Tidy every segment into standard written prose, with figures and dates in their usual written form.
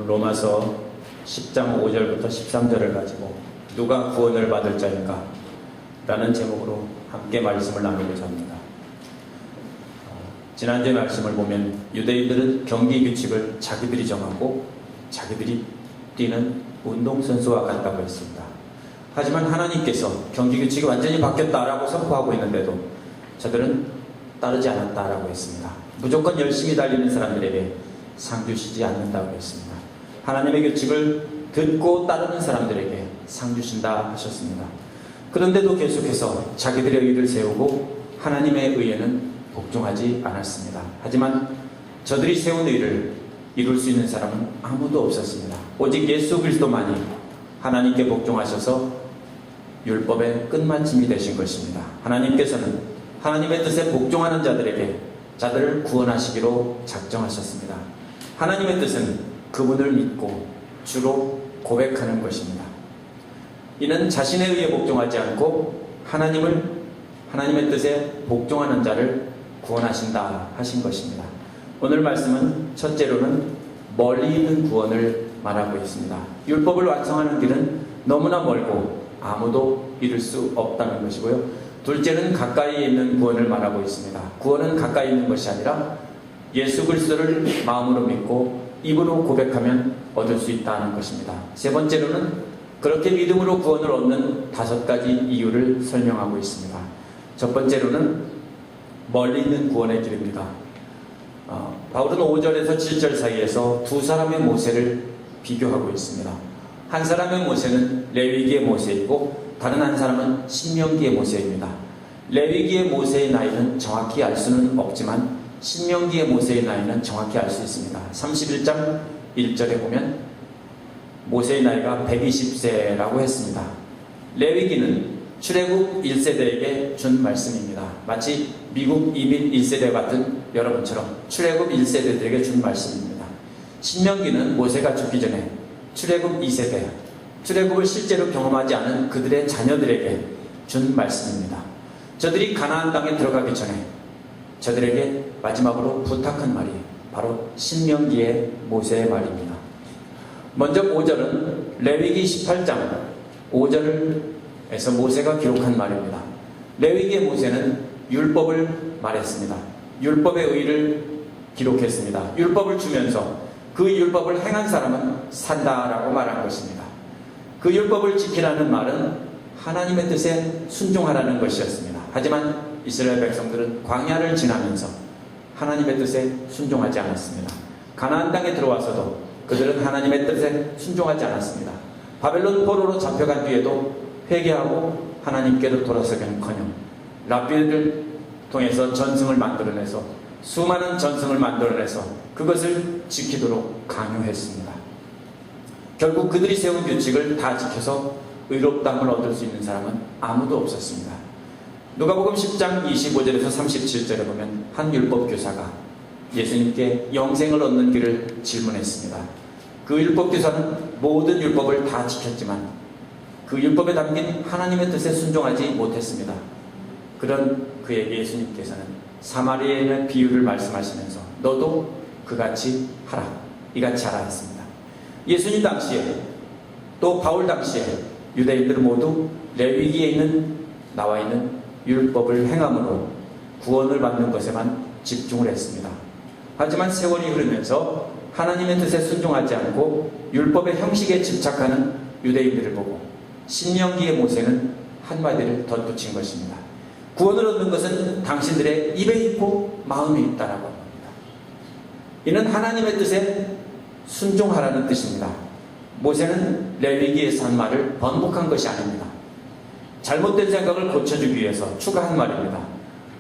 로마서 10장 5절부터 13절을 가지고 누가 구원을 받을 자인가? 라는 제목으로 함께 말씀을 나누고자 합니다. 지난주의 말씀을 보면 유대인들은 경기 규칙을 자기들이 정하고 자기들이 뛰는 운동선수와 같다고 했습니다. 하지만 하나님께서 경기 규칙이 완전히 바뀌었다라고 선포하고 있는데도 저들은 따르지 않았다라고 했습니다. 무조건 열심히 달리는 사람들에게 상 주시지 않는다고 했습니다. 하나님의 규칙을 듣고 따르는 사람들에게 상 주신다 하셨습니다. 그런데도 계속해서 자기들의 의를 세우고 하나님의 의에는 복종하지 않았습니다. 하지만 저들이 세운 의를 이룰 수 있는 사람은 아무도 없었습니다. 오직 예수 그리스도만이 하나님께 복종하셔서 율법의 끝마침이 되신 것입니다. 하나님께서는 하나님의 뜻에 복종하는 자들을 구원하시기로 작정하셨습니다. 하나님의 뜻은 그분을 믿고 주로 고백하는 것입니다. 이는 자신의 의에 복종하지 않고 하나님의 뜻에 복종하는 자를 구원하신다 하신 것입니다. 오늘 말씀은 첫째로는 멀리 있는 구원을 말하고 있습니다. 율법을 완성하는 길은 너무나 멀고 아무도 이룰 수 없다는 것이고요. 둘째는 가까이에 있는 구원을 말하고 있습니다. 구원은 가까이 있는 것이 아니라 예수 그리스도를 마음으로 믿고 입으로 고백하면 얻을 수 있다는 것입니다. 세 번째로는 그렇게 믿음으로 구원을 얻는 5가지 이유를 설명하고 있습니다. 첫 번째로는 멀리 있는 구원의 길입니다. 바울은 5절에서 7절 사이에서 두 사람의 모세를 비교하고 있습니다. 한 사람의 모세는 레위기의 모세이고 다른 한 사람은 신명기의 모세입니다. 레위기의 모세의 나이는 정확히 알 수는 없지만 신명기의 모세의 나이는 정확히 알 수 있습니다. 31장 1절에 보면 모세의 나이가 120세라고 했습니다. 레위기는 출애굽 1세대에게 준 말씀입니다. 마치 미국 이민 1세대 같은 여러분처럼 출애굽 1세대들에게 준 말씀입니다. 신명기는 모세가 죽기 전에 출애굽 2세대, 출애굽을 실제로 경험하지 않은 그들의 자녀들에게 준 말씀입니다. 저들이 가나안 땅에 들어가기 전에 저들에게 마지막으로 부탁한 말이 바로 신명기의 모세의 말입니다. 먼저 5절은 레위기 18장 5절에서 모세가 기록한 말입니다. 레위기의 모세는 율법을 말했습니다. 율법의 의의를 기록했습니다. 율법을 주면서 그 율법을 행한 사람은 산다라고 말한 것입니다. 그 율법을 지키라는 말은 하나님의 뜻에 순종하라는 것이었습니다. 하지만 이스라엘 백성들은 광야를 지나면서 하나님의 뜻에 순종하지 않았습니다. 가나안 땅에 들어와서도 그들은 하나님의 뜻에 순종하지 않았습니다. 바벨론 포로로 잡혀간 뒤에도 회개하고 하나님께로 돌아서기는커녕 랍비를 통해서 전승을 만들어내서 수많은 전승을 만들어내서 그것을 지키도록 강요했습니다. 결국 그들이 세운 규칙을 다 지켜서 의롭다함을 얻을 수 있는 사람은 아무도 없었습니다. 누가복음 10장 25절에서 37절에 보면 한 율법교사가 예수님께 영생을 얻는 길을 질문했습니다. 그 율법교사는 모든 율법을 다 지켰지만 그 율법에 담긴 하나님의 뜻에 순종하지 못했습니다. 그런 그에게 예수님께서는 사마리아인의 비유를 말씀하시면서 너도 그같이 하라, 이같이 하라 했습니다. 예수님 당시에 또 바울 당시에 유대인들은 모두 레위기에 나와 있는 율법을 행함으로 구원을 받는 것에만 집중을 했습니다. 하지만 세월이 흐르면서 하나님의 뜻에 순종하지 않고 율법의 형식에 집착하는 유대인들을 보고 신명기의 모세는 한마디를 덧붙인 것입니다. 구원을 얻는 것은 당신들의 입에 있고 마음에 있다라고 합니다. 이는 하나님의 뜻에 순종하라는 뜻입니다. 모세는 레위기에서 한 말을 번복한 것이 아닙니다. 잘못된 생각을 고쳐주기 위해서 추가한 말입니다.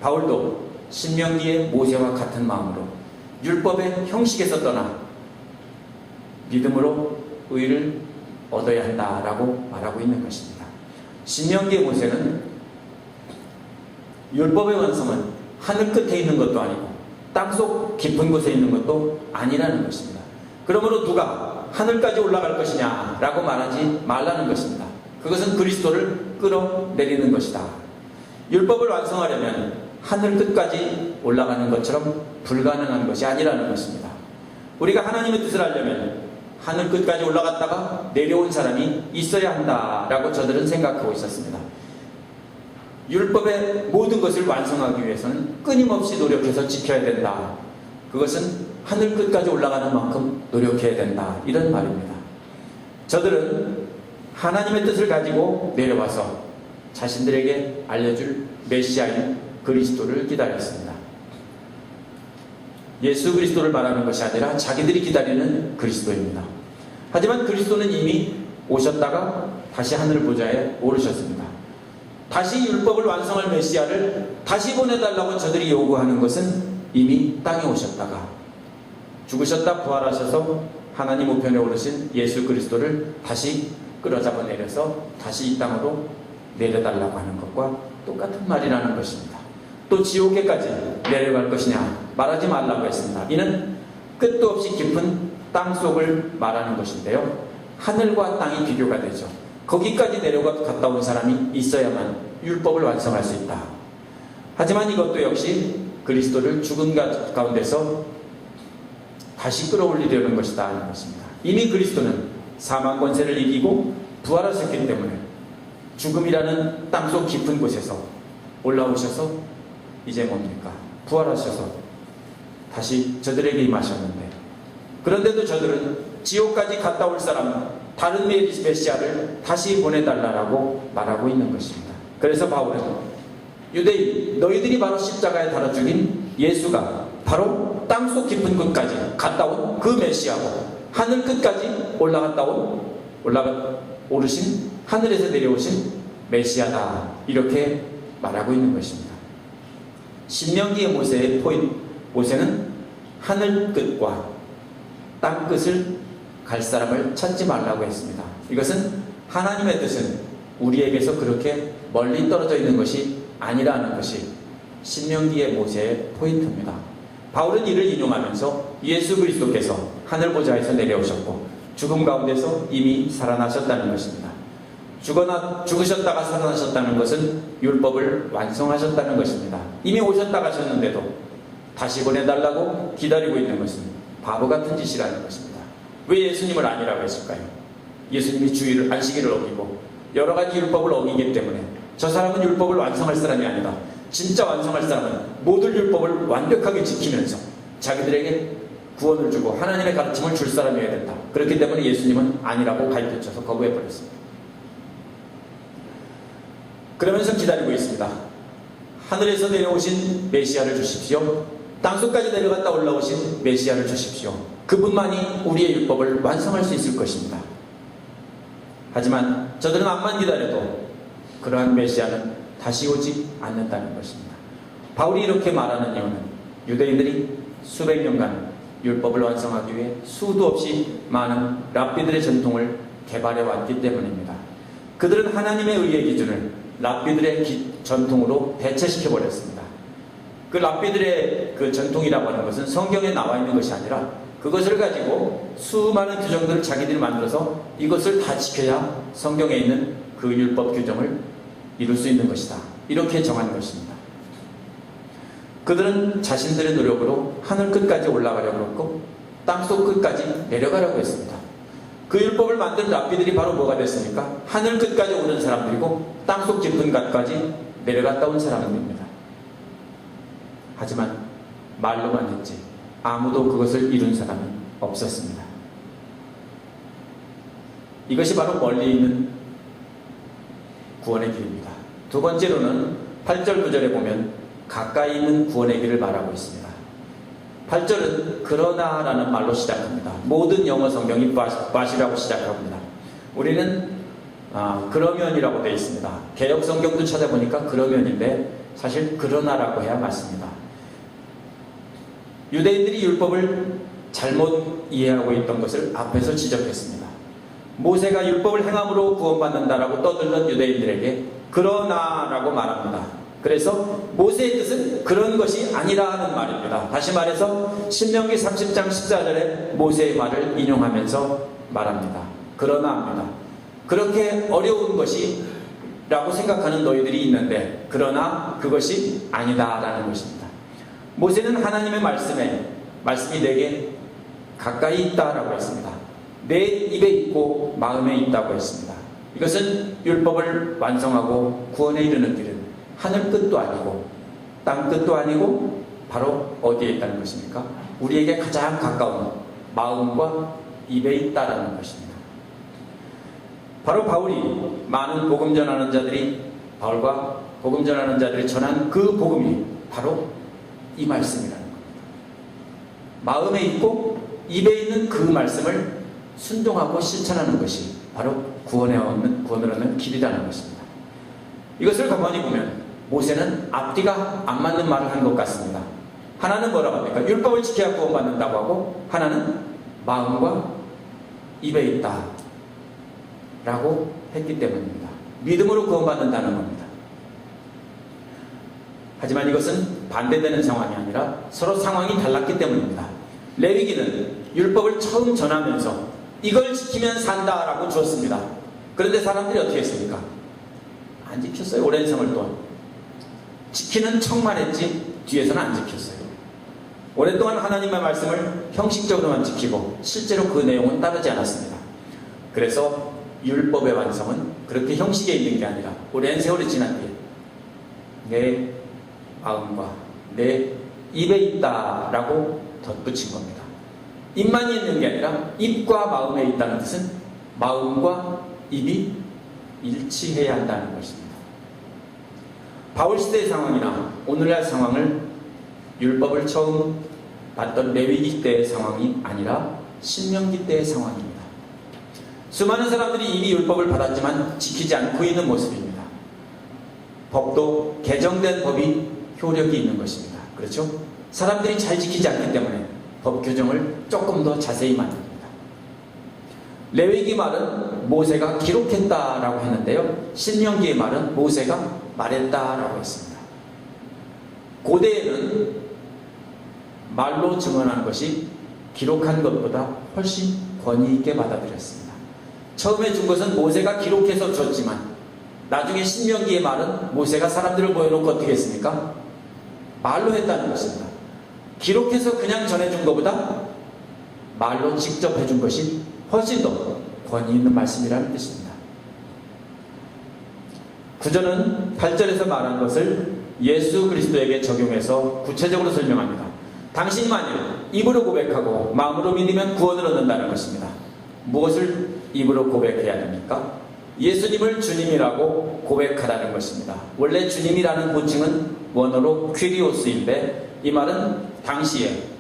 바울도 신명기의 모세와 같은 마음으로 율법의 형식에서 떠나 믿음으로 의를 얻어야 한다라고 말하고 있는 것입니다. 신명기의 모세는 율법의 완성은 하늘 끝에 있는 것도 아니고 땅속 깊은 곳에 있는 것도 아니라는 것입니다. 그러므로 누가 하늘까지 올라갈 것이냐 라고 말하지 말라는 것입니다. 그것은 그리스도를 끌어내리는 것이다. 율법을 완성하려면 하늘 끝까지 올라가는 것처럼 불가능한 것이 아니라는 것입니다. 우리가 하나님의 뜻을 알려면 하늘 끝까지 올라갔다가 내려온 사람이 있어야 한다라고 저들은 생각하고 있었습니다. 율법의 모든 것을 완성하기 위해서는 끊임없이 노력해서 지켜야 된다. 그것은 하늘 끝까지 올라가는 만큼 노력해야 된다. 이런 말입니다. 저들은 하나님의 뜻을 가지고 내려와서 자신들에게 알려줄 메시아인 그리스도를 기다렸습니다. 예수 그리스도를 말하는 것이 아니라 자기들이 기다리는 그리스도입니다. 하지만 그리스도는 이미 오셨다가 다시 하늘 보좌에 오르셨습니다. 다시 율법을 완성할 메시아를 다시 보내달라고 저들이 요구하는 것은 이미 땅에 오셨다가 죽으셨다 부활하셔서 하나님 우편에 오르신 예수 그리스도를 다시 끌어잡아 내려서 다시 이 땅으로 내려달라고 하는 것과 똑같은 말이라는 것입니다. 또 지옥에까지 내려갈 것이냐 말하지 말라고 했습니다. 이는 끝도 없이 깊은 땅속을 말하는 것인데요, 하늘과 땅이 비교가 되죠. 거기까지 갔다 온 사람이 있어야만 율법을 완성할 수 있다. 하지만 이것도 역시 그리스도를 죽은 가운데서 다시 끌어올리려는 것이다 하는 것입니다. 이미 그리스도는 사망 권세를 이기고 부활하셨기 때문에 죽음이라는 땅속 깊은 곳에서 올라오셔서 이제 뭡니까? 부활하셔서 다시 저들에게 임하셨는데, 그런데도 저들은 지옥까지 갔다 올 사람, 다른 메시아를 다시 보내달라고 말하고 있는 것입니다. 그래서 바울은 유대인, 너희들이 바로 십자가에 달아 죽인 예수가 바로 땅속 깊은 곳까지 갔다 온 그 메시아고, 하늘 끝까지 오르신, 하늘에서 내려오신 메시아다, 이렇게 말하고 있는 것입니다. 신명기의 모세는 하늘 끝과 땅 끝을 갈 사람을 찾지 말라고 했습니다. 이것은 하나님의 뜻은 우리에게서 그렇게 멀리 떨어져 있는 것이 아니라는 것이 신명기의 모세의 포인트입니다. 바울은 이를 인용하면서 예수 그리스도께서 하늘 보좌에서 내려오셨고 죽음 가운데서 이미 살아나셨다는 것입니다. 죽으셨다가 살아나셨다는 것은 율법을 완성하셨다는 것입니다. 이미 오셨다 가셨는데도 다시 보내달라고 기다리고 있는 것은 바보 같은 짓이라는 것입니다. 왜 예수님을 아니라고 했을까요? 예수님이 주일을, 안식일을 어기고 여러 가지 율법을 어기기 때문에 저 사람은 율법을 완성할 사람이 아니다. 진짜 완성할 사람은 모든 율법을 완벽하게 지키면서 자기들에게 구원을 주고 하나님의 가르침을 줄 사람이어야 된다. 그렇기 때문에 예수님은 아니라고 가르쳐서 거부해버렸습니다. 그러면서 기다리고 있습니다. 하늘에서 내려오신 메시아를 주십시오. 땅속까지 내려갔다 올라오신 메시아를 주십시오. 그분만이 우리의 율법을 완성할 수 있을 것입니다. 하지만 저들은 암만 기다려도 그러한 메시아는 다시 오지 않는다는 것입니다. 바울이 이렇게 말하는 이유는 유대인들이 수백 년간 율법을 완성하기 위해 수도 없이 많은 랍비들의 전통을 개발해 왔기 때문입니다. 그들은 하나님의 의의 기준을 랍비들의 전통으로 대체시켜 버렸습니다. 그 랍비들의 그 전통이라고 하는 것은 성경에 나와 있는 것이 아니라 그것을 가지고 수많은 규정들을 자기들이 만들어서 이것을 다 지켜야 성경에 있는 그 율법 규정을 이룰 수 있는 것이다, 이렇게 정한 것입니다. 그들은 자신들의 노력으로 하늘 끝까지 올라가려고 했고 땅속 끝까지 내려가려고 했습니다. 그 율법을 만든 랍비들이 바로 뭐가 됐습니까? 하늘 끝까지 오른 사람들이고 땅속 깊은 곳까지 내려갔다 온 사람들입니다. 하지만 말로만 했지 아무도 그것을 이룬 사람은 없었습니다. 이것이 바로 멀리 있는 구원의 길입니다. 두 번째로는 8절 9절에 보면 가까이 있는 구원의 길을 말하고 있습니다. 8절은 그러나라는 말로 시작합니다. 모든 영어 성경이 but이라고 시작합니다. 우리는 그러면이라고 되어 있습니다. 개역 성경도 찾아보니까 그러면인데 사실 그러나라고 해야 맞습니다. 유대인들이 율법을 잘못 이해하고 있던 것을 앞에서 지적했습니다. 모세가 율법을 행함으로 구원받는다라고 떠들던 유대인들에게 그러나라고 말합니다. 그래서 모세의 뜻은 그런 것이 아니라는 말입니다. 다시 말해서 신명기 30장 14절에 모세의 말을 인용하면서 말합니다. 그러나 합니다. 그렇게 어려운 것이라고 생각하는 너희들이 있는데 그러나 그것이 아니다라는 것입니다. 모세는 하나님의 말씀이 내게 가까이 있다라고 했습니다. 내 입에 있고 마음에 있다고 했습니다. 이것은 율법을 완성하고 구원에 이르는 길은 하늘 끝도 아니고 땅 끝도 아니고 바로 어디에 있다는 것입니까? 우리에게 가장 가까운 마음과 입에 있다라는 것입니다. 바로 바울이 많은 복음 전하는 자들이 바울과 복음 전하는 자들이 전한 그 복음이 바로 이 말씀이라는 겁니다. 마음에 있고 입에 있는 그 말씀을 순종하고 실천하는 것이 바로 구원을 얻는 길이라는 것입니다. 이것을 가만히 보면 모세는 앞뒤가 안 맞는 말을 한 것 같습니다. 하나는 뭐라고 합니까? 율법을 지켜야 구원받는다고 하고, 하나는 마음과 입에 있다 라고 했기 때문입니다. 믿음으로 구원받는다는 겁니다. 하지만 이것은 반대되는 상황이 아니라 서로 상황이 달랐기 때문입니다. 레위기는 율법을 처음 전하면서 이걸 지키면 산다라고 주었습니다. 그런데 사람들이 어떻게 했습니까? 안 지켰어요. 오랜 세월 동안. 지키는 척만 했지 뒤에서는 안 지켰어요. 오랫동안 하나님의 말씀을 형식적으로만 지키고 실제로 그 내용은 따르지 않았습니다. 그래서 율법의 완성은 그렇게 형식에 있는 게 아니라 오랜 세월이 지난 뒤에 내 마음과 내 입에 있다라고 덧붙인 겁니다. 입만이 있는 게 아니라 입과 마음에 있다는 뜻은 마음과 입이 일치해야 한다는 것입니다. 바울 시대의 상황이나 오늘날 상황을 율법을 처음 받던 레위기 때의 상황이 아니라 신명기 때의 상황입니다. 수많은 사람들이 이미 율법을 받았지만 지키지 않고 있는 모습입니다. 법도 개정된 법이 효력이 있는 것입니다. 그렇죠? 사람들이 잘 지키지 않기 때문에 법 규정을 조금 더 자세히 만듭니다. 레위기 말은 모세가 기록했다라고 했는데요, 신명기의 말은 모세가 말했다라고 했습니다. 고대에는 말로 증언하는 것이 기록한 것보다 훨씬 권위 있게 받아들였습니다. 처음에 준 것은 모세가 기록해서 줬지만 나중에 신명기의 말은 모세가 사람들을 모여놓고 어떻게 했습니까? 말로 했다는 것입니다. 기록해서 그냥 전해준 것보다 말로 직접 해준 것이 훨씬 더 권위 있는 말씀이라는 뜻입니다. 구절은 8절에서 말한 것을 예수 그리스도에게 적용해서 구체적으로 설명합니다. 당신이 만일 입으로 고백하고 마음으로 믿으면 구원을 얻는다는 것입니다. 무엇을 입으로 고백해야 됩니까? 예수님을 주님이라고 고백하라는 것입니다. 원래 주님이라는 호칭은 원어로 퀴리오스인데 이 말은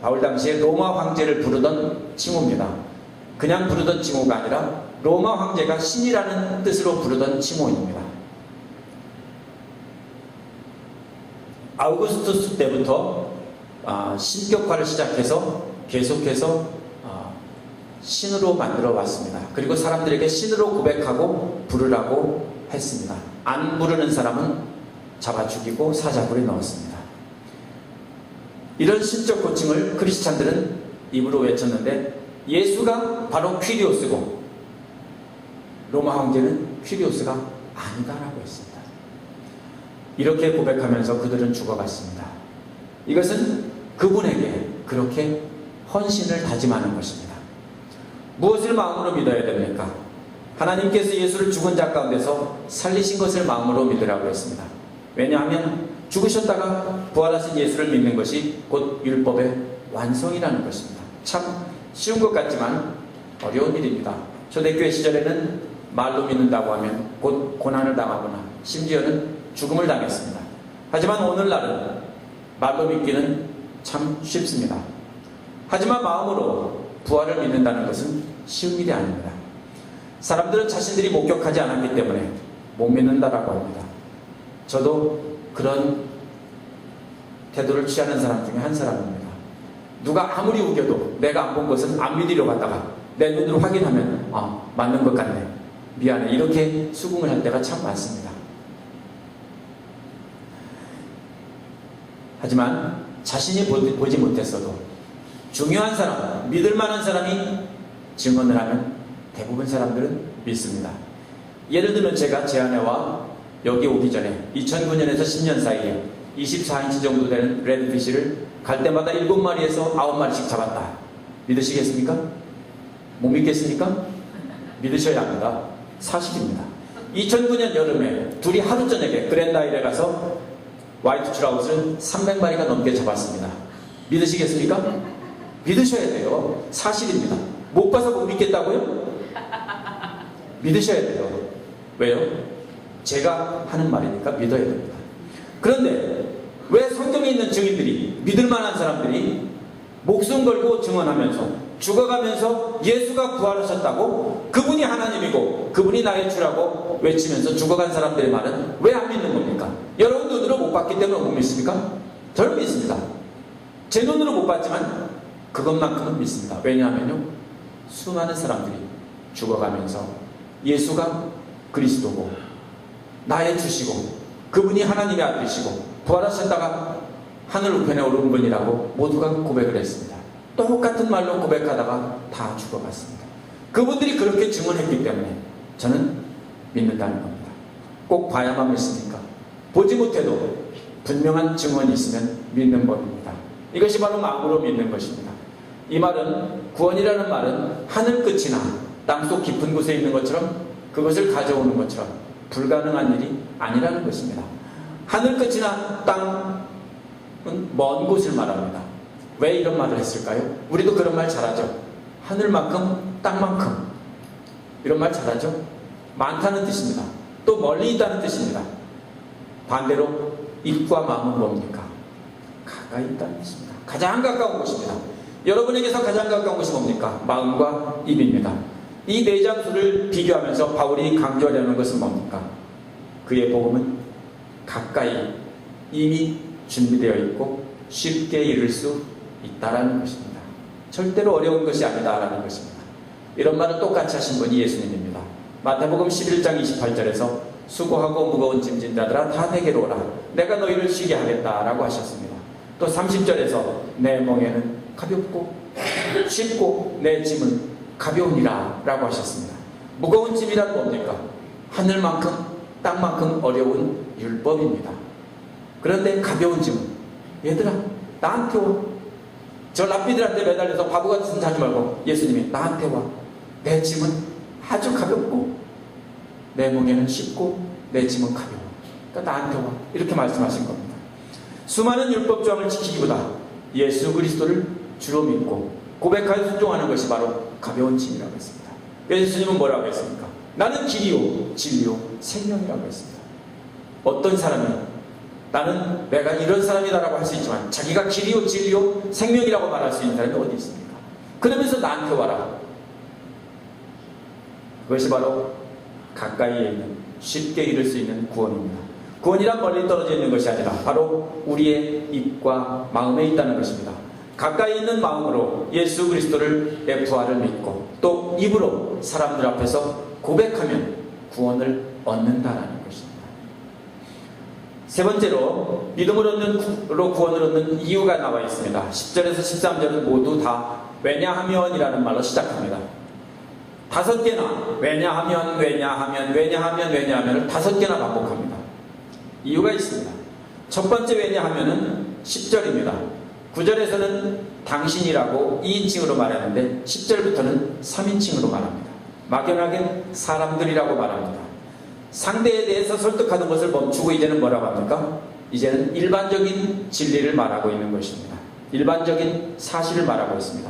바울 당시에 로마 황제를 부르던 칭호입니다. 그냥 부르던 칭호가 아니라 로마 황제가 신이라는 뜻으로 부르던 칭호입니다. 아우구스투스 때부터 신격화를 시작해서 계속해서 신으로 만들어 왔습니다. 그리고 사람들에게 신으로 고백하고 부르라고 했습니다. 안 부르는 사람은 잡아 죽이고 사자굴에 넣었습니다. 이런 신적 호칭을 크리스찬들은 입으로 외쳤는데 예수가 바로 퀴리오스고 로마 황제는 퀴리오스가 아니다라고 했습니다. 이렇게 고백하면서 그들은 죽어갔습니다. 이것은 그분에게 그렇게 헌신을 다짐하는 것입니다. 무엇을 마음으로 믿어야 됩니까? 하나님께서 예수를 죽은 자 가운데서 살리신 것을 마음으로 믿으라고 했습니다. 왜냐하면 죽으셨다가 부활하신 예수를 믿는 것이 곧 율법의 완성이라는 것입니다. 참 쉬운 것 같지만 어려운 일입니다. 초대교회 시절에는 말로 믿는다고 하면 곧 고난을 당하거나 심지어는 죽음을 당했습니다. 하지만 오늘날은 말로 믿기는 참 쉽습니다. 하지만 마음으로 부활을 믿는다는 것은 쉬운 일이 아닙니다. 사람들은 자신들이 목격하지 않았기 때문에 못 믿는다라고 합니다. 저도 그런 태도를 취하는 사람 중에 한 사람입니다. 누가 아무리 우겨도 내가 안 본 것은 안 믿으려고 하다가 내 눈으로 확인하면 맞는 것 같네, 미안해, 이렇게 수긍을 할 때가 참 많습니다. 하지만 자신이 보지 못했어도 중요한 사람, 믿을 만한 사람이 증언을 하면 대부분 사람들은 믿습니다. 예를 들면 제가 제 아내와 여기 오기 전에 2009년에서 10년 사이에 24인치 정도 되는 레드피쉬를 갈 때마다 7마리에서 9마리씩 잡았다. 믿으시겠습니까? 못 믿겠습니까? 믿으셔야 합니다. 사실입니다. 2009년 여름에 둘이 하루 저녁에 그랜다일에 가서 화이트 트라우트를 300마리가 넘게 잡았습니다. 믿으시겠습니까? 믿으셔야 돼요. 사실입니다. 못 봐서 못 믿겠다고요? 믿으셔야 돼요. 왜요? 제가 하는 말이니까 믿어야 됩니다. 그런데 왜 성경에 있는 증인들이, 믿을 만한 사람들이 목숨 걸고 증언하면서 죽어가면서 예수가 부활하셨다고, 그분이 하나님이고 그분이 나의 주라고 외치면서 죽어간 사람들의 말은 왜 안 믿는 겁니까? 여러분 눈으로 못 봤기 때문에 못 믿습니까? 저는 믿습니다. 제 눈으로 못 봤지만 그것만큼은 믿습니다. 왜냐하면요, 수많은 사람들이 죽어가면서 예수가 그리스도고 나의 주시고 그분이 하나님의 아들이시고 부활하셨다가 하늘 우편에 오른 분이라고 모두가 고백을 했습니다. 똑같은 말로 고백하다가 다 죽어갔습니다. 그분들이 그렇게 증언했기 때문에 저는 믿는다는 겁니다. 꼭 봐야만 믿습니까? 보지 못해도 분명한 증언이 있으면 믿는 법입니다. 이것이 바로 마음으로 믿는 것입니다. 이 말은, 구원이라는 말은 하늘 끝이나 땅속 깊은 곳에 있는 것처럼, 그것을 가져오는 것처럼 불가능한 일이 아니라는 것입니다. 하늘 끝이나 땅은 먼 곳을 말합니다. 왜 이런 말을 했을까요? 우리도 그런 말 잘하죠. 하늘만큼 땅만큼, 이런 말 잘하죠. 많다는 뜻입니다. 또 멀리 있다는 뜻입니다. 반대로 입과 마음은 뭡니까? 가까이 있다는 뜻입니다. 가장 가까운 곳입니다. 여러분에게서 가장 가까운 곳이 뭡니까? 마음과 입입니다. 이 네 장소를 비교하면서 바울이 강조하려는 것은 뭡니까? 그의 복음은 가까이 이미 준비되어 있고 쉽게 이룰 수 있다라는 것입니다. 절대로 어려운 것이 아니다라는 것입니다. 이런 말을 똑같이 하신 분이 예수님입니다. 마태복음 11장 28절에서 수고하고 무거운 짐 진 자들아 다 내게로 오라, 내가 너희를 쉬게 하겠다라고 하셨습니다. 또 30절에서 내 멍에는 가볍고 쉽고 내 짐은 가벼우니라 라고 하셨습니다. 무거운 짐이란 뭡니까? 하늘만큼 땅만큼 어려운 율법입니다. 그런데 가벼운 짐은, 얘들아 나한테 와, 저 랍비들한테 매달려서 바보같은 짓 하지 말고 예수님이 나한테 와, 내 짐은 아주 가볍고 내 멍에는 쉽고 내 짐은 가벼워, 그러니까 나한테 와, 이렇게 말씀하신 겁니다. 수많은 율법조항을 지키기보다 예수 그리스도를 주로 믿고 고백하여 순종하는 것이 바로 가벼운 짐이라고 했습니다. 예수님은 뭐라고 했습니까? 나는 길이요 진리요 생명이라고 했습니다. 어떤 사람이 나는 내가 이런 사람이다라고 할 수 있지만 자기가 길이요 진리요 생명이라고 말할 수 있는 사람이 어디 있습니까? 그러면서 나한테 와라. 그것이 바로 가까이에 있는, 쉽게 이룰 수 있는 구원입니다. 구원이란 멀리 떨어져 있는 것이 아니라 바로 우리의 입과 마음에 있다는 것입니다. 가까이 있는 마음으로 예수 그리스도의 부활을 믿고 또 입으로 사람들 앞에서 고백하면 구원을 얻는다라는 것입니다. 세 번째로 믿음으로 구원을 얻는 이유가 나와 있습니다. 10절에서 13절은 모두 다 왜냐하면이라는 말로 시작합니다. 5개나 왜냐하면을 5개나 반복합니다. 이유가 있습니다. 첫 번째 왜냐하면은 10절입니다. 9절에서는 당신이라고 2인칭으로 말하는데 10절부터는 3인칭으로 말합니다. 막연하게 사람들이라고 말합니다. 상대에 대해서 설득하는 것을 멈추고 이제는 뭐라고 합니까? 이제는 일반적인 진리를 말하고 있는 것입니다. 일반적인 사실을 말하고 있습니다.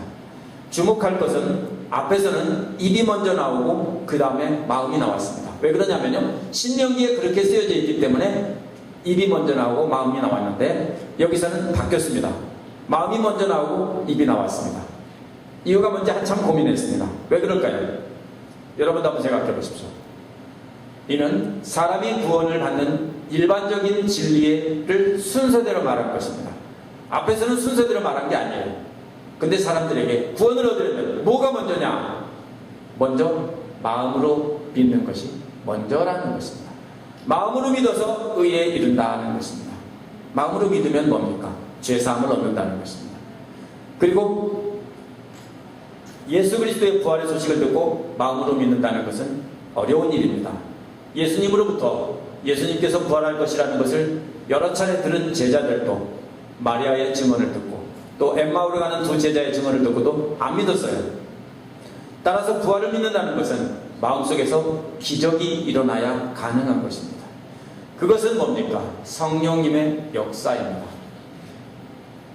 주목할 것은 앞에서는 입이 먼저 나오고 그 다음에 마음이 나왔습니다. 왜 그러냐면요, 신명기에 그렇게 쓰여져 있기 때문에 입이 먼저 나오고 마음이 나왔는데 여기서는 바뀌었습니다. 마음이 먼저 나오고 입이 나왔습니다. 이유가 뭔지 한참 고민했습니다. 왜 그럴까요? 여러분도 한번 생각해 보십시오. 이는 사람이 구원을 받는 일반적인 진리를 순서대로 말한 것입니다. 앞에서는 순서대로 말한 게 아니에요. 근데 사람들에게 구원을 얻으려면 뭐가 먼저냐? 먼저 마음으로 믿는 것이 먼저라는 것입니다. 마음으로 믿어서 의에 이른다는 것입니다. 마음으로 믿으면 뭡니까? 죄사함을 얻는다는 것입니다. 그리고 예수 그리스도의 부활의 소식을 듣고 마음으로 믿는다는 것은 어려운 일입니다. 예수님으로부터 예수님께서 부활할 것이라는 것을 여러 차례 들은 제자들도 마리아의 증언을 듣고 또 엠마오로 가는 두 제자의 증언을 듣고도 안 믿었어요. 따라서 부활을 믿는다는 것은 마음속에서 기적이 일어나야 가능한 것입니다. 그것은 뭡니까? 성령님의 역사입니다.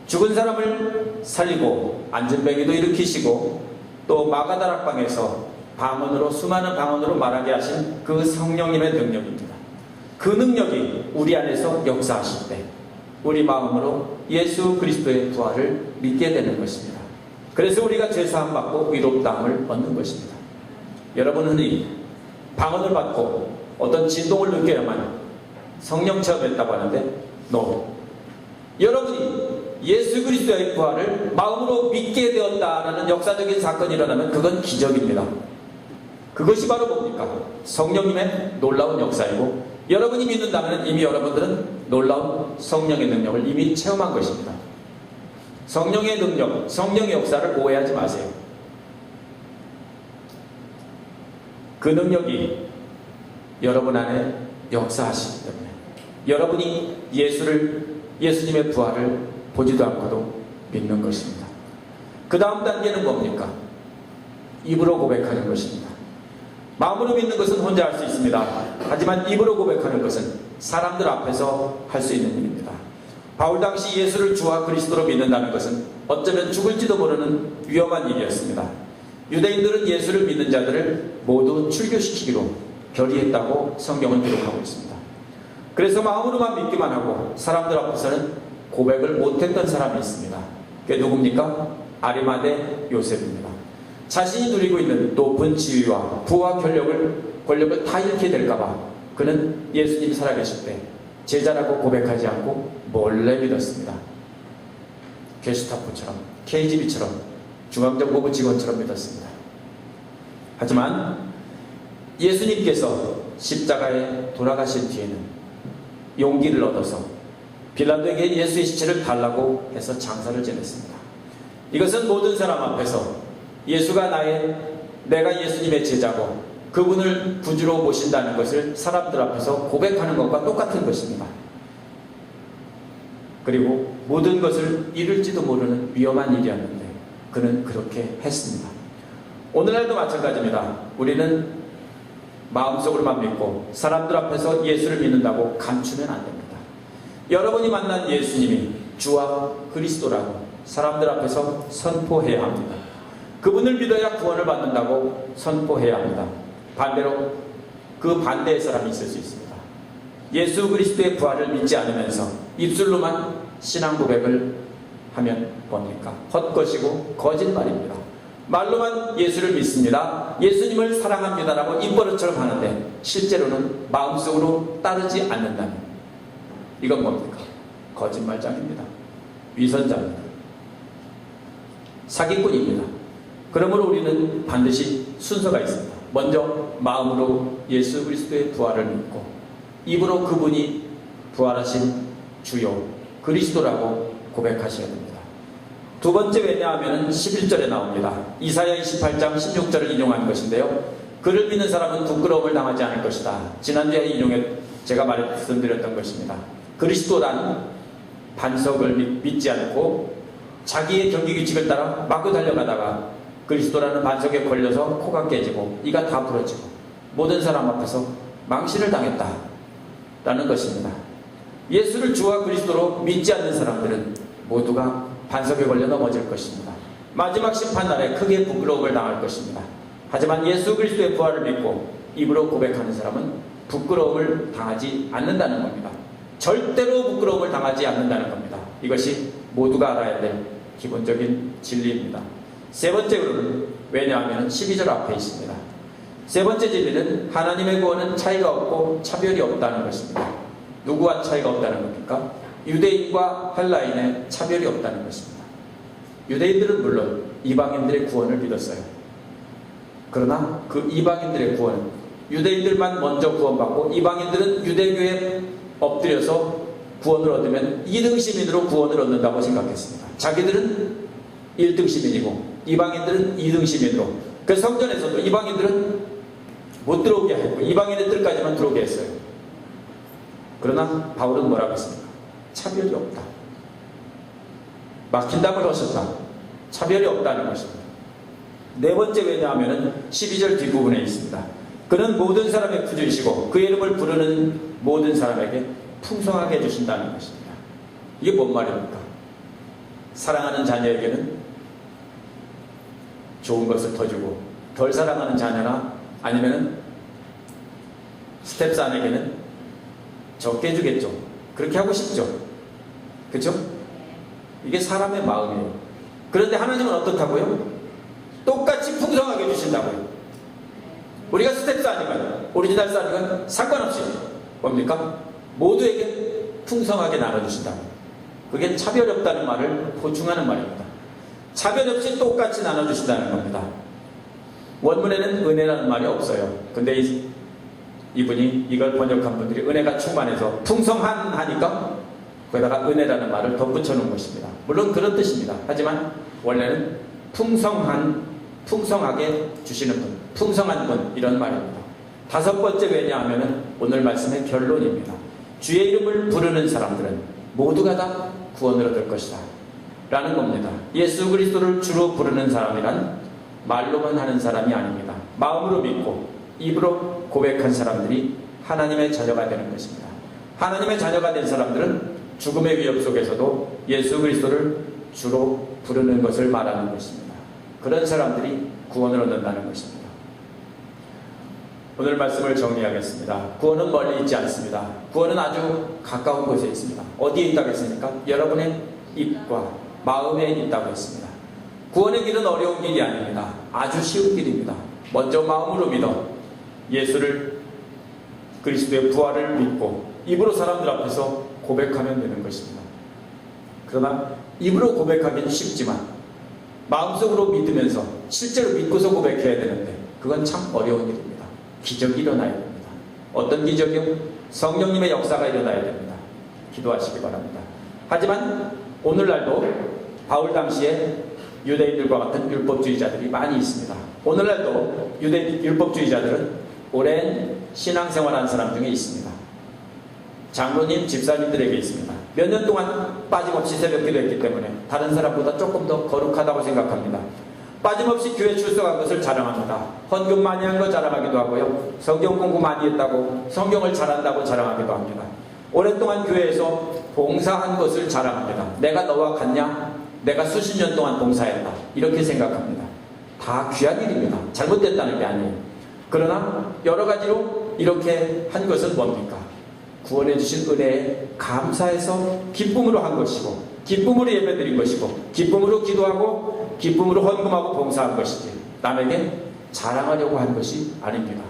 죽은 사람을 살리고 안전뱅이도 일으키시고 또 마가다락방에서 방언으로, 수많은 방언으로 말하게 하신 그 성령님의 능력입니다. 그 능력이 우리 안에서 역사하실 때 우리 마음으로 예수 그리스도의 부활을 믿게 되는 것입니다. 그래서 우리가 죄사함 받고 위로다함을 얻는 것입니다. 여러분, 흔히 방언을 받고 어떤 진동을 느껴야만 성령 체험했다고 하는데, 여러분이 예수 그리스도의 부활을 마음으로 믿게 되었다라는 역사적인 사건이 일어나면 그건 기적입니다. 그것이 바로 뭡니까? 성령님의 놀라운 역사이고, 여러분이 믿는다면 이미 여러분들은 놀라운 성령의 능력을 이미 체험한 것입니다. 성령의 능력, 성령의 역사를 오해하지 마세요. 그 능력이 여러분 안에 역사하시기 때문에 여러분이 예수님의 부활을 보지도 않고도 믿는 것입니다. 그 다음 단계는 뭡니까? 입으로 고백하는 것입니다. 마음으로 믿는 것은 혼자 할 수 있습니다. 하지만 입으로 고백하는 것은 사람들 앞에서 할 수 있는 일입니다. 바울 당시 예수를 주와 그리스도로 믿는다는 것은 어쩌면 죽을지도 모르는 위험한 일이었습니다. 유대인들은 예수를 믿는 자들을 모두 출교시키기로 결의했다고 성경은 기록하고 있습니다. 그래서 마음으로만 믿기만 하고 사람들 앞에서는 고백을 못했던 사람이 있습니다. 그게 누굽니까? 아리마대 요셉입니다. 자신이 누리고 있는 높은 지위와 부와 권력을 다 잃게 될까봐 그는 예수님이 살아계실 때 제자라고 고백하지 않고 몰래 믿었습니다. 게스타포처럼, KGB처럼, 중앙정보부 직원처럼 믿었습니다. 하지만 예수님께서 십자가에 돌아가신 뒤에는 용기를 얻어서 빌라도에게 예수의 시체를 달라고 해서 장사를 지냈습니다. 이것은 모든 사람 앞에서 내가 예수님의 제자고 그분을 구주로 모신다는 것을 사람들 앞에서 고백하는 것과 똑같은 것입니다. 그리고 모든 것을 잃을지도 모르는 위험한 일이었는데 그는 그렇게 했습니다. 오늘날도 마찬가지입니다. 우리는 마음속으로만 믿고 사람들 앞에서 예수를 믿는다고 감추면 안 됩니다. 여러분이 만난 예수님이 주와 그리스도라고 사람들 앞에서 선포해야 합니다. 그분을 믿어야 구원을 받는다고 선포해야 합니다. 반대로 그 반대의 사람이 있을 수 있습니다. 예수 그리스도의 부활을 믿지 않으면서 입술로만 신앙 고백을 하면 뭡니까? 헛것이고 거짓말입니다. 말로만 예수를 믿습니다, 예수님을 사랑합니다라고 입버릇처럼 하는데 실제로는 마음속으로 따르지 않는다면 이건 뭡니까? 거짓말장입니다. 위선자입니다. 사기꾼입니다. 그러므로 우리는 반드시 순서가 있습니다. 먼저 마음으로 예수 그리스도의 부활을 믿고 입으로 그분이 부활하신 주요 그리스도라고 고백하셔야 됩니다. 두 번째, 왜냐하면 11절에 나옵니다. 이사야 28장 16절을 인용한 것인데요. 그를 믿는 사람은 부끄러움을 당하지 않을 것이다. 지난주에 제가 말씀드렸던 것입니다. 그리스도란 반석을 믿지 않고 자기의 경기규칙을 따라 마구 달려가다가 그리스도라는 반석에 걸려서 코가 깨지고 이가 다 부러지고 모든 사람 앞에서 망신을 당했다라는 것입니다. 예수를 주와 그리스도로 믿지 않는 사람들은 모두가 반석에 걸려 넘어질 것입니다. 마지막 심판날에 크게 부끄러움을 당할 것입니다. 하지만 예수 그리스도의 부활을 믿고 입으로 고백하는 사람은 부끄러움을 당하지 않는다는 겁니다. 절대로 부끄러움을 당하지 않는다는 겁니다. 이것이 모두가 알아야 될 기본적인 진리입니다. 세 번째로는, 왜냐하면 12절 앞에 있습니다. 세 번째 진리는 하나님의 구원은 차이가 없고 차별이 없다는 것입니다. 누구와 차이가 없다는 겁니까? 유대인과 헬라인의 차별이 없다는 것입니다. 유대인들은 물론 이방인들의 구원을 믿었어요. 그러나 그 이방인들의 구원, 유대인들만 먼저 구원받고 이방인들은 유대교에 엎드려서 구원을 얻으면 2등 시민으로 구원을 얻는다고 생각했습니다. 자기들은 1등 시민이고 이방인들은 2등 시민으로. 그래서 성전에서도 이방인들은 못 들어오게 했고 이방인의 뜰까지만 들어오게 했어요. 그러나 바울은 뭐라고 했습니까? 차별이 없다. 막힌 담을 하셨다. 차별이 없다는 것입니다. 네 번째 왜냐하면 12절 뒷부분에 있습니다. 그는 모든 사람의 구주이시고 그의 이름을 부르는 모든 사람에게 풍성하게 해주신다는 것입니다. 이게 뭔 말입니까? 사랑하는 자녀에게는 좋은 것을 더 주고, 덜 사랑하는 자녀나 아니면 스텝산에게는 적게 주겠죠. 그렇게 하고 싶죠. 그렇죠? 이게 사람의 마음이에요. 그런데 하나님은 어떻다고요? 똑같이 풍성하게 주신다고요. 우리가 스텝산이건 오리지널 산이건 상관없이 뭡니까? 모두에게 풍성하게 나눠주신다고요. 그게 차별 없다는 말을 보충하는 말입니다. 차별 없이 똑같이 나눠주신다는 겁니다. 원문에는 은혜라는 말이 없어요. 근데 이분이 이걸 번역한 분들이 은혜가 충만해서 풍성한 하니까 거기다가 은혜라는 말을 덧붙여 놓은 것입니다. 물론 그런 뜻입니다. 하지만 원래는 풍성하게 주시는 분, 풍성한 분, 이런 말입니다. 다섯 번째 왜냐하면 오늘 말씀의 결론입니다. 주의 이름을 부르는 사람들은 모두가 다 구원을 얻을 것이다 라는 겁니다. 예수 그리스도를 주로 부르는 사람이란 말로만 하는 사람이 아닙니다. 마음으로 믿고 입으로 고백한 사람들이 하나님의 자녀가 되는 것입니다. 하나님의 자녀가 된 사람들은 죽음의 위협 속에서도 예수 그리스도를 주로 부르는 것을 말하는 것입니다. 그런 사람들이 구원을 얻는다는 것입니다. 오늘 말씀을 정리하겠습니다. 구원은 멀리 있지 않습니다. 구원은 아주 가까운 곳에 있습니다. 어디에 있다고 했습니까? 여러분의 입과 마음에 있다고 했습니다. 구원의 길은 어려운 길이 아닙니다. 아주 쉬운 길입니다. 먼저 마음으로 믿어 예수를, 그리스도의 부활을 믿고 입으로 사람들 앞에서 고백하면 되는 것입니다. 그러나 입으로 고백하기는 쉽지만 마음속으로 믿으면서 실제로 믿고서 고백해야 되는데 그건 참 어려운 일입니다. 기적이 일어나야 됩니다. 어떤 기적이요? 성령님의 역사가 일어나야 됩니다. 기도하시기 바랍니다. 하지만 오늘날도 바울 당시에 유대인들과 같은 율법주의자들이 많이 있습니다. 오늘날도 율법주의자들은 오랜 신앙생활한 사람 중에 있습니다. 장로님, 집사님들에게 있습니다. 몇 년 동안 빠짐없이 새벽기도 했기 때문에 다른 사람보다 조금 더 거룩하다고 생각합니다. 빠짐없이 교회 출석한 것을 자랑합니다. 헌금 많이 한 거 자랑하기도 하고요. 성경 공부 많이 했다고, 성경을 잘한다고 자랑하기도 합니다. 오랫동안 교회에서 봉사한 것을 자랑합니다. 내가 너와 같냐? 내가 수십 년 동안 봉사했다. 이렇게 생각합니다. 다 귀한 일입니다. 잘못됐다는 게 아니에요. 그러나 여러 가지로 이렇게 한 것은 뭡니까? 구원해 주신 은혜에 감사해서 기쁨으로 한 것이고, 기쁨으로 예배드린 것이고, 기쁨으로 기도하고, 기쁨으로 헌금하고 봉사한 것이지 남에게 자랑하려고 한 것이 아닙니다.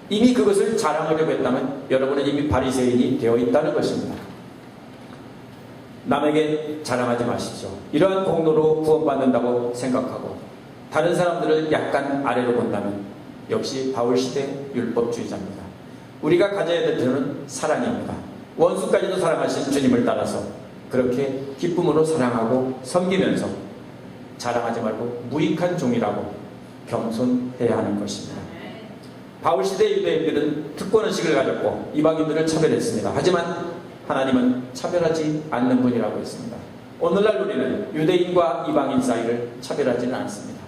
이미 그것을 자랑하려고 했다면 여러분은 이미 바리새인이 되어 있다는 것입니다. 남에게 자랑하지 마십시오. 이러한 공로로 구원받는다고 생각하고 다른 사람들을 약간 아래로 본다면 역시 바울시대 율법주의자입니다. 우리가 가져야 될 것은 사랑입니다. 원수까지도 사랑하신 주님을 따라서 그렇게 기쁨으로 사랑하고 섬기면서 자랑하지 말고 무익한 종이라고 겸손해야 하는 것입니다. 바울시대 유대인들은 특권의식을 가졌고 이방인들을 차별했습니다. 하지만 하나님은 차별하지 않는 분이라고 했습니다. 오늘날 우리는 유대인과 이방인 사이를 차별하지는 않습니다.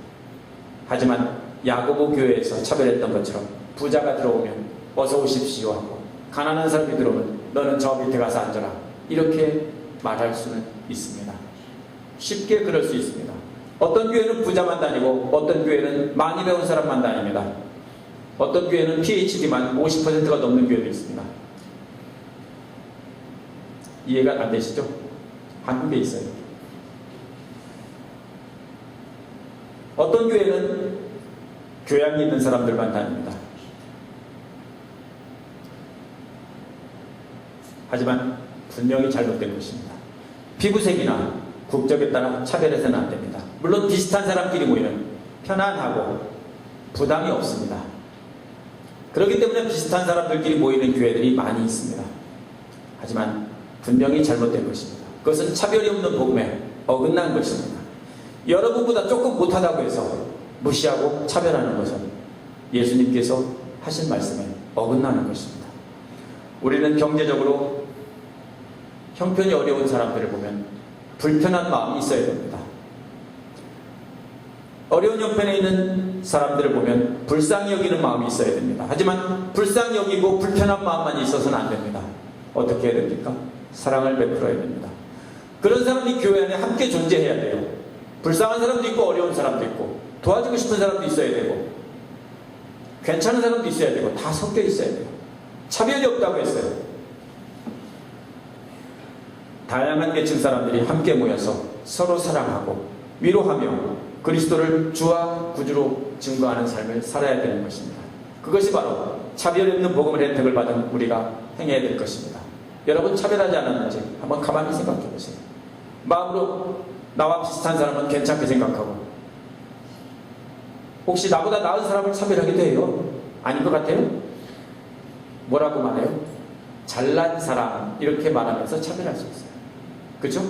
하지만 야고보 교회에서 차별했던 것처럼 부자가 들어오면 어서 오십시오 하고 가난한 사람이 들어오면 너는 저 밑에 가서 앉아라 이렇게 말할 수는 있습니다. 쉽게 그럴 수 있습니다. 어떤 교회는 부자만 다니고 어떤 교회는 많이 배운 사람만 다닙니다. 어떤 교회는 PhD만 50%가 넘는 교회도 있습니다. 이해가 안 되시죠? 한국에 있어요. 어떤 교회는 교양이 있는 사람들만 다닙니다. 하지만 분명히 잘못된 것입니다. 피부색이나 국적에 따라 차별해서는 안 됩니다. 물론 비슷한 사람끼리 모이면 편안하고 부담이 없습니다. 그렇기 때문에 비슷한 사람들끼리 모이는 교회들이 많이 있습니다. 하지만 분명히 잘못된 것입니다. 그것은 차별이 없는 복음에 어긋난 것입니다. 여러분보다 조금 못하다고 해서 무시하고 차별하는 것은 예수님께서 하신 말씀에 어긋나는 것입니다. 우리는 경제적으로 형편이 어려운 사람들을 보면 불편한 마음이 있어야 됩니다. 어려운 형편에 있는 사람들을 보면 불쌍히 여기는 마음이 있어야 됩니다. 하지만 불쌍히 여기고 불편한 마음만 있어서는 안 됩니다. 어떻게 해야 됩니까? 사랑을 베풀어야 됩니다. 그런 사람이 교회 안에 함께 존재해야 돼요. 불쌍한 사람도 있고 어려운 사람도 있고 도와주고 싶은 사람도 있어야 되고 괜찮은 사람도 있어야 되고 다 섞여 있어야 돼요. 차별이 없다고 했어요. 다양한 계층 사람들이 함께 모여서 서로 사랑하고 위로하며 그리스도를 주와 구주로 증거하는 삶을 살아야 되는 것입니다. 그것이 바로 차별 없는 복음의 혜택을 받은 우리가 행해야 될 것입니다. 여러분 차별하지 않았는지 한번 가만히 생각해 보세요. 마음으로 나와 비슷한 사람은 괜찮게 생각하고 혹시 나보다 나은 사람을 차별하기도 해요. 아닌 것 같아요? 뭐라고 말해요? 잘난 사람 이렇게 말하면서 차별할 수 있어요. 그렇죠?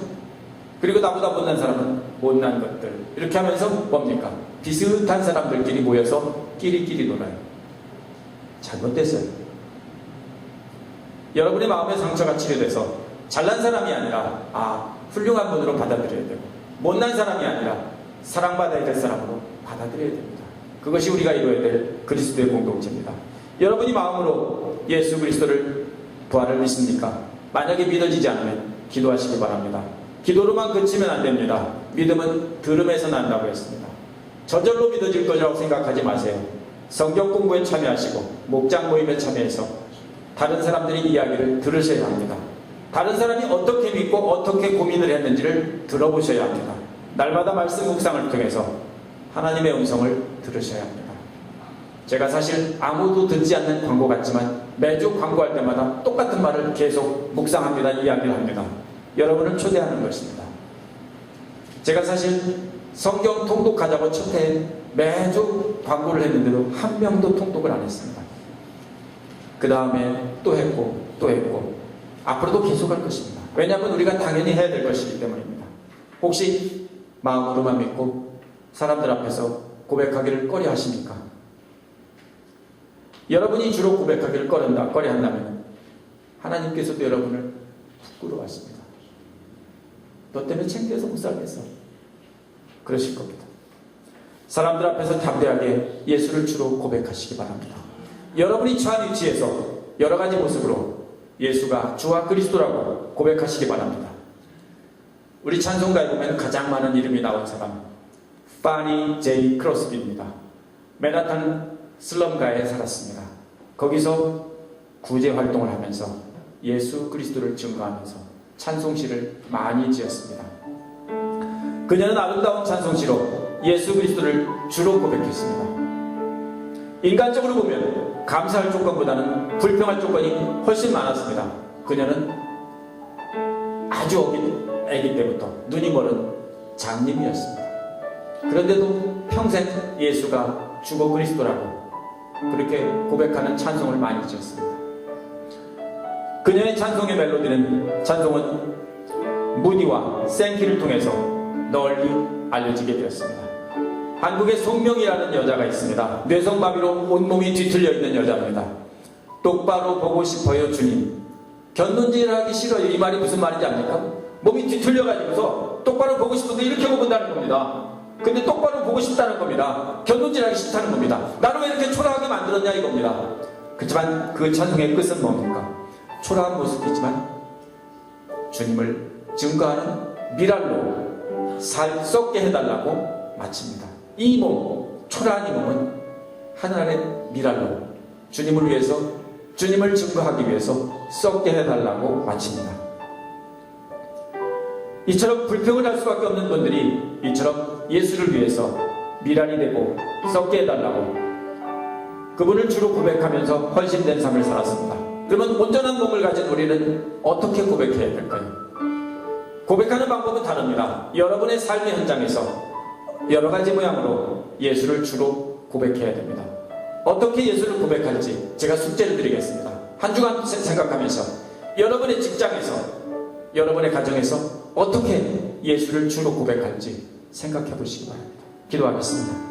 그리고 나보다 못난 사람은 못난 것들 이렇게 하면서 뭡니까? 비슷한 사람들끼리 모여서 끼리끼리 놀아요. 잘못됐어요. 여러분의 마음의 상처가 치료돼서 잘난 사람이 아니라 훌륭한 분으로 받아들여야 되고 못난 사람이 아니라 사랑받아야 될 사람으로 받아들여야 됩니다. 그것이 우리가 이루어야 될 그리스도의 공동체입니다. 여러분이 마음으로 예수 그리스도를 부활을 믿습니까? 만약에 믿어지지 않으면 기도하시기 바랍니다. 기도로만 그치면 안 됩니다. 믿음은 들음에서 난다고 했습니다. 저절로 믿어질 거라고 생각하지 마세요. 성경 공부에 참여하시고 목장 모임에 참여해서 다른 사람들의 이야기를 들으셔야 합니다. 다른 사람이 어떻게 믿고 어떻게 고민을 했는지를 들어보셔야 합니다. 날마다 말씀 묵상을 통해서 하나님의 음성을 들으셔야 합니다. 제가 사실 아무도 듣지 않는 광고 같지만 매주 광고할 때마다 똑같은 말을 계속 묵상합니다. 이야기를 합니다. 여러분을 초대하는 것입니다. 제가 사실 성경 통독하자고 첫 해에 매주 광고를 했는데도 한 명도 통독을 안 했습니다. 그 다음에 또 했고 또 했고 앞으로도 계속할 것입니다. 왜냐하면 우리가 당연히 해야 될 것이기 때문입니다. 혹시 마음으로만 믿고 사람들 앞에서 고백하기를 꺼려 하십니까? 여러분이 주로 고백하기를 꺼려 한다면 하나님께서도 여러분을 부끄러워하십니다. 너 때문에 창피해서 못 살겠어. 그러실 겁니다. 사람들 앞에서 담대하게 예수를 주로 고백하시기 바랍니다. 여러분이 처한 위치에서 여러 가지 모습으로 예수가 주와 그리스도라고 고백하시기 바랍니다. 우리 찬송가에 보면 가장 많은 이름이 나온 사람 파니 제이 크로스비입니다. 맨하탄 슬럼가에 살았습니다. 거기서 구제 활동을 하면서 예수 그리스도를 증거하면서 찬송시를 많이 지었습니다. 그녀는 아름다운 찬송시로 예수 그리스도를 주로 고백했습니다. 인간적으로 보면 감사할 조건보다는 불평할 조건이 훨씬 많았습니다. 그녀는 아주 어린 아기 때부터 눈이 멀은 장님이었습니다. 그런데도 평생 예수가 주고 그리스도라고 그렇게 고백하는 찬송을 많이 지었습니다. 그녀의 찬송의 멜로디는 찬송은 무디와 생키를 통해서 널리 알려지게 되었습니다. 한국에 송명이라는 여자가 있습니다. 뇌성마비로 온몸이 뒤틀려 있는 여자입니다. 똑바로 보고 싶어요 주님. 견눈질하기 싫어요. 이 말이 무슨 말인지 압니까? 몸이 뒤틀려가지고서 똑바로 보고 싶은데 이렇게 본다는 겁니다. 근데 똑바로 보고 싶다는 겁니다. 견눈질하기 싫다는 겁니다. 나를 왜 이렇게 초라하게 만들었냐 이겁니다. 그렇지만 그 찬송의 끝은 뭡니까? 초라한 모습이지만 주님을 증거하는 미랄로 썩게 해달라고 마칩니다. 이 몸, 초라한 이 몸은 하늘의 미랄로 주님을 위해서, 주님을 증거하기 위해서 썩게 해달라고 마칩니다. 이처럼 불평을 할 수밖에 없는 분들이 이처럼 예수를 위해서 미랄이 되고 썩게 해달라고 그분을 주로 고백하면서 헌신된 삶을 살았습니다. 그러면 온전한 몸을 가진 우리는 어떻게 고백해야 될까요? 고백하는 방법은 다릅니다. 여러분의 삶의 현장에서 여러 가지 모양으로 예수를 주로 고백해야 됩니다. 어떻게 예수를 고백할지 제가 숙제를 드리겠습니다. 한 주간 생각하면서 여러분의 직장에서, 여러분의 가정에서 어떻게 예수를 주로 고백할지 생각해 보시기 바랍니다. 기도하겠습니다.